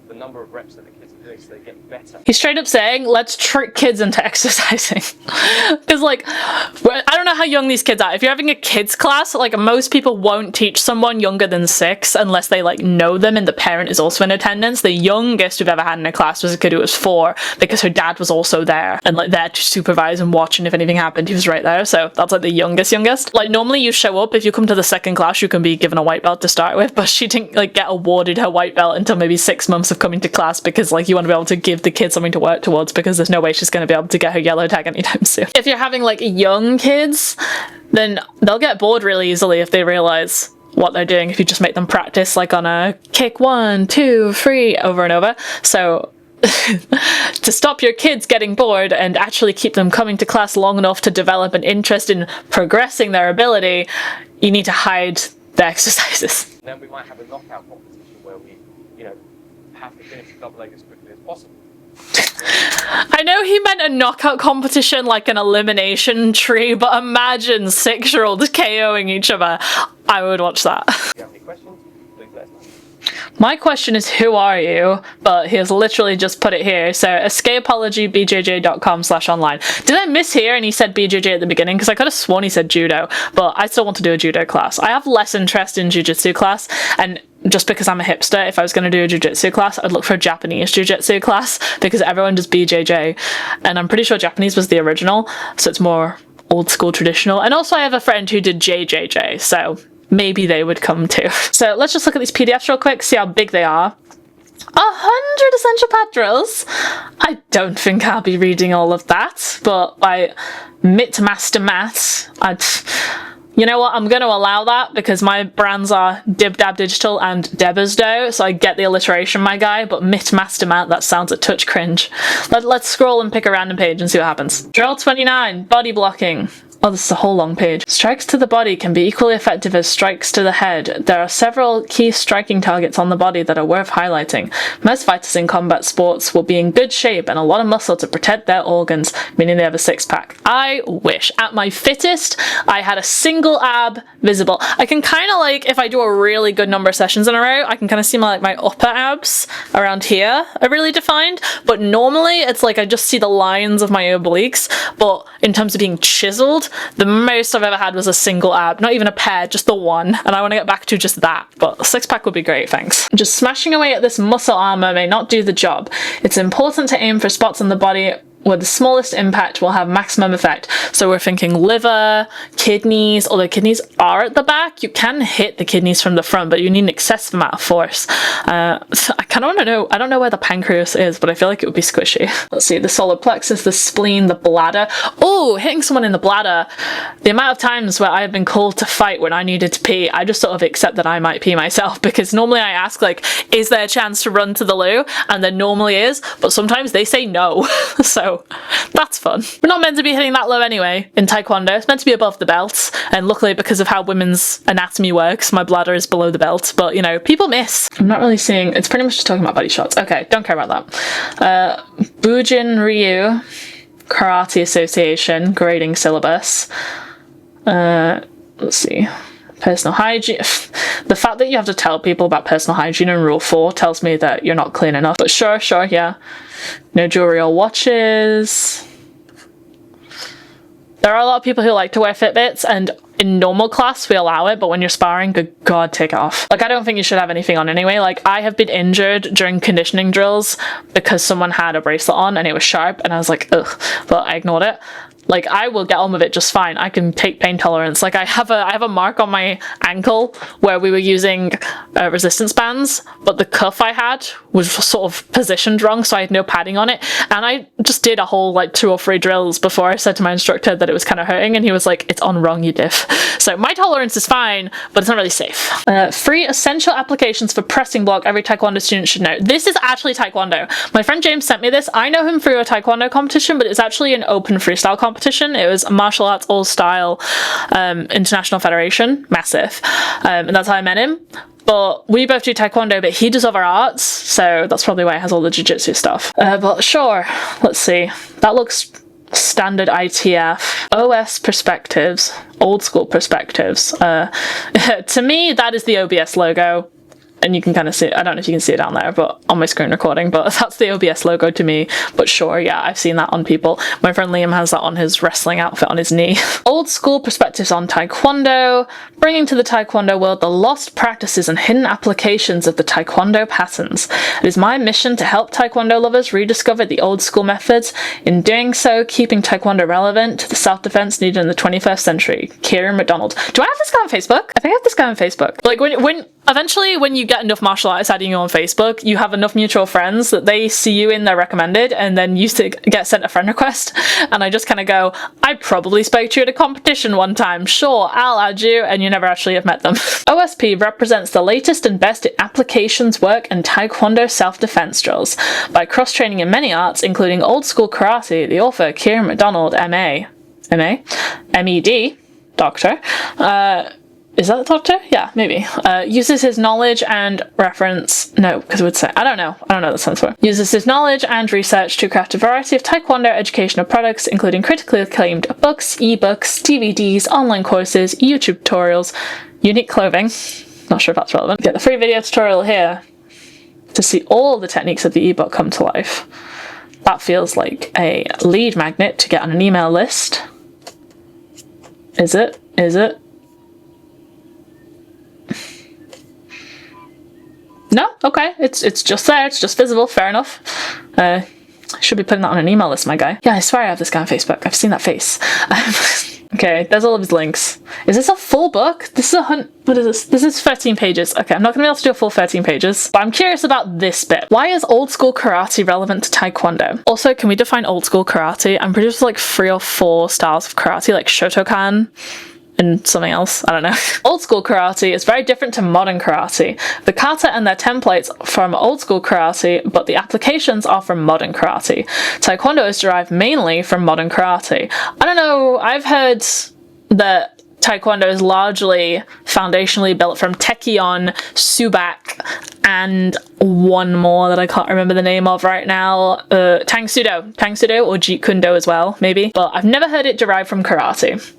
the number of reps that the kids are doing so they get better. He's straight up saying, let's trick kids into exercising. Because like, I don't know how young these kids are. If you're having a kids class, like most people won't teach someone younger than 6 unless they like know them and the parent is also in attendance. The youngest we've ever had in a class was a kid who was 4, because her dad was also there and like there to supervise and watch, and if anything happened, he was right there. So that's like the youngest. Like normally you show up, if you come to the second class, you can be given a white belt to start with, but she didn't like get awarded her white belt until maybe 6 months of coming to class, because like you want to be able to give the kid something to work towards, because there's no way she's going to be able to get her yellow tag anytime soon. If you're having like young kids, then they'll get bored really easily if they realize what they're doing, if you just make them practice like on a kick 1, 2, 3 over and over. So to stop your kids getting bored and actually keep them coming to class long enough to develop an interest in progressing their ability, you need to hide the exercises. Then we might have a knockout competition where we, have to finish the double leg as quickly as possible. I know he meant a knockout competition like an elimination tree, but imagine 6-year-olds KOing each other. I would watch that. If you have any questions, please let us know. My question is, who are you? But he has literally just put it here. So escapeologybjj.com/online. Did I mishear and he said BJJ at the beginning? Because I could have sworn he said judo, but I still want to do a judo class. I have less interest in jiu-jitsu class, and just because I'm a hipster, if I was going to do a jiu-jitsu class, I'd look for a Japanese jiu-jitsu class, because everyone does BJJ, and I'm pretty sure Japanese was the original, so it's more old school traditional. And also I have a friend who did JJJ, so maybe they would come too. So let's just look at these PDFs real quick, see how big they are. 100 essential pad drills. I don't think I'll be reading all of that, but by Master Matt, you know what, I'm going to allow that, because my brands are DibDab Digital and DebbersDo, so I get the alliteration, my guy, but Master Matt, that sounds a touch cringe. Let's scroll and pick a random page and see what happens. Drill 29, body blocking. Oh, this is a whole long page. Strikes to the body can be equally effective as strikes to the head. There are several key striking targets on the body that are worth highlighting. Most fighters in combat sports will be in good shape and a lot of muscle to protect their organs, meaning they have a 6-pack. I wish. At my fittest, I had a single ab visible. I can kind of like, if I do a really good number of sessions in a row, I can kind of see my upper abs around here are really defined, but normally it's like I just see the lines of my obliques. But in terms of being chiseled, the most I've ever had was a single ab, not even a pair, just the one, and I want to get back to just that, but a 6-pack would be great, thanks. Just smashing away at this muscle armor may not do the job. It's important to aim for spots on the body where the smallest impact will have maximum effect. So we're thinking liver, kidneys, although kidneys are at the back. You can hit the kidneys from the front, but you need an excessive amount of force. So I kind of want to know, I don't know where the pancreas is, but I feel like it would be squishy. Let's see, the solar plexus, the spleen, the bladder. Oh, hitting someone in the bladder. The amount of times where I have been called to fight when I needed to pee, I just sort of accept that I might pee myself, because normally I ask like, is there a chance to run to the loo? And there normally is, but sometimes they say no. So Whoa, that's fun. We're not meant to be hitting that low anyway in Taekwondo. It's meant to be above the belt, and luckily because of how women's anatomy works, my bladder is below the belt, but you know, people miss. I'm not really seeing, it's pretty much just talking about body shots. Okay, don't care about that. Bujin Ryu Karate Association grading syllabus. Let's see. Personal hygiene. The fact that you have to tell people about personal hygiene in Rule 4 tells me that you're not clean enough. But sure, yeah. No jewelry or watches. There are a lot of people who like to wear Fitbits, and in normal class we allow it, but when you're sparring, good God, take it off. Like, I don't think you should have anything on anyway. Like, I have been injured during conditioning drills because someone had a bracelet on and it was sharp, and I was like, ugh, but I ignored it. Like, I will get on with it just fine. I can take pain tolerance. Like, I have a mark on my ankle where we were using resistance bands, but the cuff I had was sort of positioned wrong, so I had no padding on it. And I just did a whole, like, 2 or 3 drills before I said to my instructor that it was kind of hurting, and he was like, it's on wrong, you diff. So my tolerance is fine, but it's not really safe. 3 essential applications for pressing block every Taekwondo student should know. This is actually Taekwondo. My friend James sent me this. I know him through a Taekwondo competition, but it's actually an open freestyle competition. It was a martial arts all-style international federation, massive, and that's how I met him. But we both do Taekwondo, but he does other arts, so that's probably why he has all the jiu-jitsu stuff. But sure, let's see. That looks standard ITF. OS perspectives, old school perspectives. To me, that is the OBS logo. And you can kind of see it. I don't know if you can see it down there, but on my screen recording, but that's the OBS logo to me. But sure, yeah, I've seen that on people. My friend Liam has that on his wrestling outfit on his knee. Old school perspectives on Taekwondo, bringing to the Taekwondo world the lost practices and hidden applications of the Taekwondo patterns. It is my mission to help Taekwondo lovers rediscover the old school methods. In doing so, keeping Taekwondo relevant to the self-defense needed in the 21st century. Kieran McDonald. Do I have this guy on Facebook? I think I have this guy on Facebook. Like, when you get enough martial artists adding you on Facebook, you have enough mutual friends that they see you in their recommended, and then you get sent a friend request, and I just kind of go, I probably spoke to you at a competition one time, sure, I'll add you, and you never actually have met them. OSP represents the latest and best in applications work and Taekwondo self-defense drills. By cross-training in many arts, including old school karate, the author Kieran McDonald, MED, doctor, is that the doctor? Yeah, maybe. Uses his knowledge and reference... No, because it would say... I don't know what that stands for. Uses his knowledge and research to craft a variety of Taekwondo educational products, including critically acclaimed books, ebooks, DVDs, online courses, YouTube tutorials, unique clothing. Not sure if that's relevant. Get the free video tutorial here to see all the techniques of the ebook come to life. That feels like a lead magnet to get on an email list. Is it? No? Okay. It's just there. It's just visible. Fair enough. I should be putting that on an email list, my guy. Yeah, I swear I have this guy on Facebook. I've seen that face. Okay, there's all of his links. Is this a full book? This is what is this? This is 13 pages. Okay, I'm not going to be able to do a full 13 pages, but I'm curious about this bit. Why is old school karate relevant to Taekwondo? Also, can we define old school karate? I'm pretty sure there's like 3 or 4 styles of karate, like Shotokan and something else, I don't know. Old school karate is very different to modern karate. The kata and their templates are from old school karate, but the applications are from modern karate. Taekwondo is derived mainly from modern karate. I don't know, I've heard that Taekwondo is largely foundationally built from Taekyon, Subak, and one more that I can't remember the name of right now. Tang Sudo or Jeet Kune Do as well, maybe. But I've never heard it derived from karate.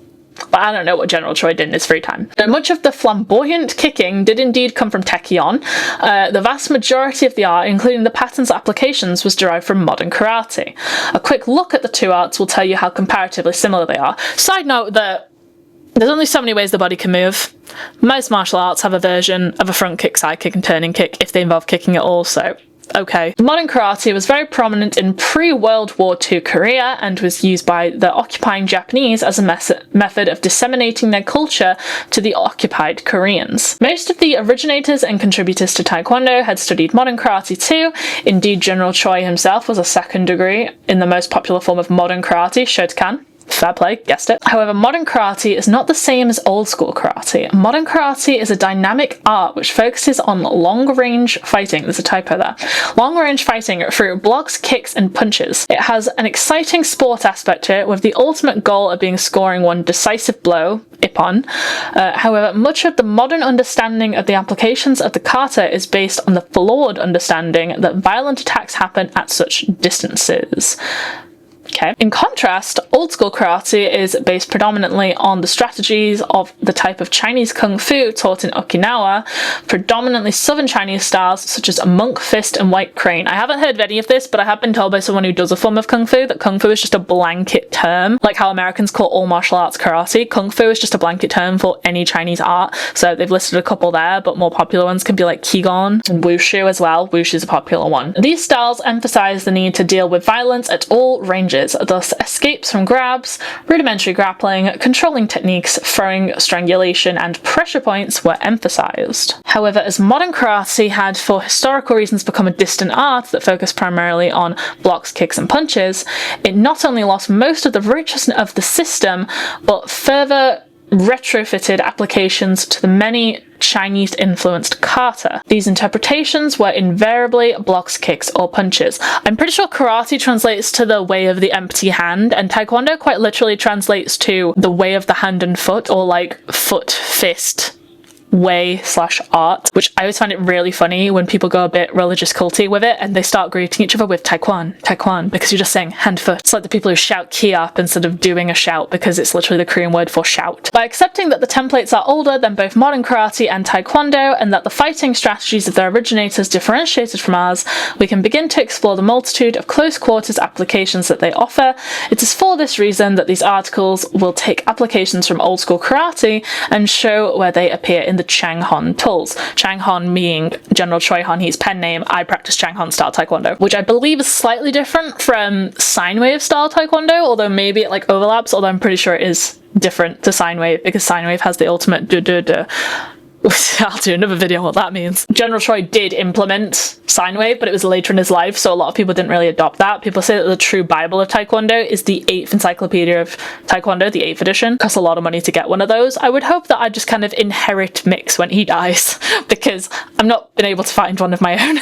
But I don't know what General Choi did in his free time. Though much of the flamboyant kicking did indeed come from Taekyon, the vast majority of the art, including the patterns applications, was derived from modern karate. A quick look at the 2 arts will tell you how comparatively similar they are. Side note that there's only so many ways the body can move. Most martial arts have a version of a front kick, side kick, and turning kick if they involve kicking at all, so okay. Modern karate was very prominent in pre-World War II Korea and was used by the occupying Japanese as a method of disseminating their culture to the occupied Koreans. Most of the originators and contributors to Taekwondo had studied modern karate too. Indeed, General Choi himself was a second degree in the most popular form of modern karate, Shotokan. Fair play, guessed it. However, modern karate is not the same as old school karate. Modern karate is a dynamic art which focuses on long-range fighting. There's a typo there. Long-range fighting through blocks, kicks, and punches. It has an exciting sport aspect to it, with the ultimate goal of being scoring one decisive blow, ippon. However, much of the modern understanding of the applications of the kata is based on the flawed understanding that violent attacks happen at such distances. Okay. In contrast, old school karate is based predominantly on the strategies of the type of Chinese kung fu taught in Okinawa, predominantly southern Chinese styles such as monk fist and white crane. I haven't heard of any of this, but I have been told by someone who does a form of kung fu that kung fu is just a blanket term. Like how Americans call all martial arts karate, kung fu is just a blanket term for any Chinese art. So they've listed a couple there, but more popular ones can be like Qigong and Wushu as well. Wushu is a popular one. These styles emphasize the need to deal with violence at all ranges. Thus, escapes from grabs, rudimentary grappling, controlling techniques, throwing, strangulation, and pressure points were emphasized. However, as modern karate had for historical reasons become a distant art that focused primarily on blocks, kicks, and punches, it not only lost most of the richness of the system, but further retrofitted applications to the many Chinese-influenced kata. These interpretations were invariably blocks, kicks, or punches. I'm pretty sure karate translates to the way of the empty hand, and Taekwondo quite literally translates to the way of the hand and foot, or like foot, fist, way/art, which I always find it really funny when people go a bit religious culty with it and they start greeting each other with Taekwondo, because you're just saying hand foot. It's like the people who shout ki up instead of doing a shout, because it's literally the Korean word for shout. By accepting that the templates are older than both modern karate and Taekwondo, and that the fighting strategies of their originators differentiated from ours, we can begin to explore the multitude of close quarters applications that they offer. It is for this reason that these articles will take applications from old school karate and show where they appear in the Chang Han tools. Chang Han being General Choi Han Hee's pen name. I practice Chang Han style Taekwondo, which I believe is slightly different from sine wave style Taekwondo, although maybe it like overlaps, although I'm pretty sure it is different to sine wave because sine wave has the ultimate I'll do another video on what that means. General Choi did implement sine wave, but it was later in his life, so a lot of people didn't really adopt that. People say that the true Bible of Taekwondo is the 8th Encyclopedia of Taekwondo, the 8th edition. Costs a lot of money to get one of those. I would hope that I just kind of inherit Mix when he dies, because I've not been able to find one of my own.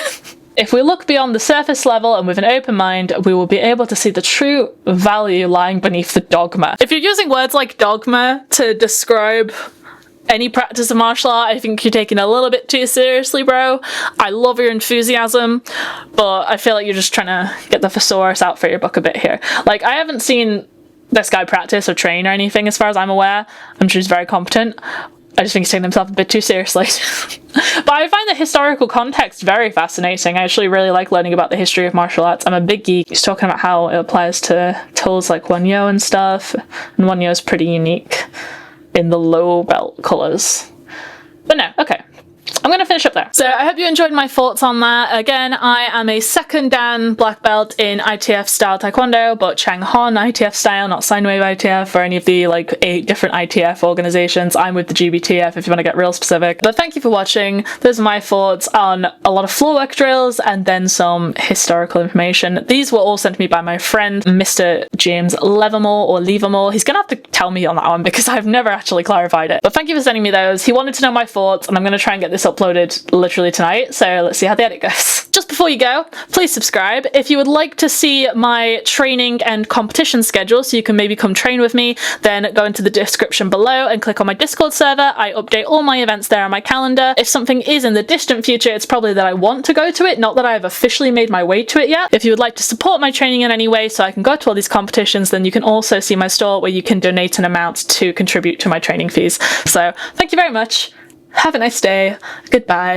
If we look beyond the surface level and with an open mind, we will be able to see the true value lying beneath the dogma. If you're using words like dogma to describe any practice of martial art, I think you're taking it a little bit too seriously, bro. I love your enthusiasm, but I feel like you're just trying to get the thesaurus out for your book a bit here. Like, I haven't seen this guy practice or train or anything as far as I'm aware. I'm sure he's very competent. I just think he's taking himself a bit too seriously. But I find the historical context very fascinating. I actually really like learning about the history of martial arts. I'm a big geek. He's talking about how it applies to tools like Won-Yo and stuff. And Won-Yo is pretty unique in the low belt colours. But no, okay. I'm going to finish up there. So I hope you enjoyed my thoughts on that. Again, I am a second dan black belt in ITF style Taekwondo, but Chang Han ITF style, not Sinewave ITF or any of the like 8 different ITF organizations. I'm with the GBTF if you want to get real specific. But thank you for watching. Those are my thoughts on a lot of floor work drills and then some historical information. These were all sent to me by my friend, Mr. James Levermore. He's going to have to tell me on that one because I've never actually clarified it. But thank you for sending me those. He wanted to know my thoughts, and I'm going to try and get this uploaded literally tonight, so let's see how the edit goes. Just before you go, please subscribe. If you would like to see my training and competition schedule so you can maybe come train with me, then go into the description below and click on my Discord server. I update all my events there on my calendar. If something is in the distant future, it's probably that I want to go to it, not that I have officially made my way to it yet. If you would like to support my training in any way so I can go to all these competitions, then you can also see my store where you can donate an amount to contribute to my training fees. So thank you very much. Have a nice day. Goodbye.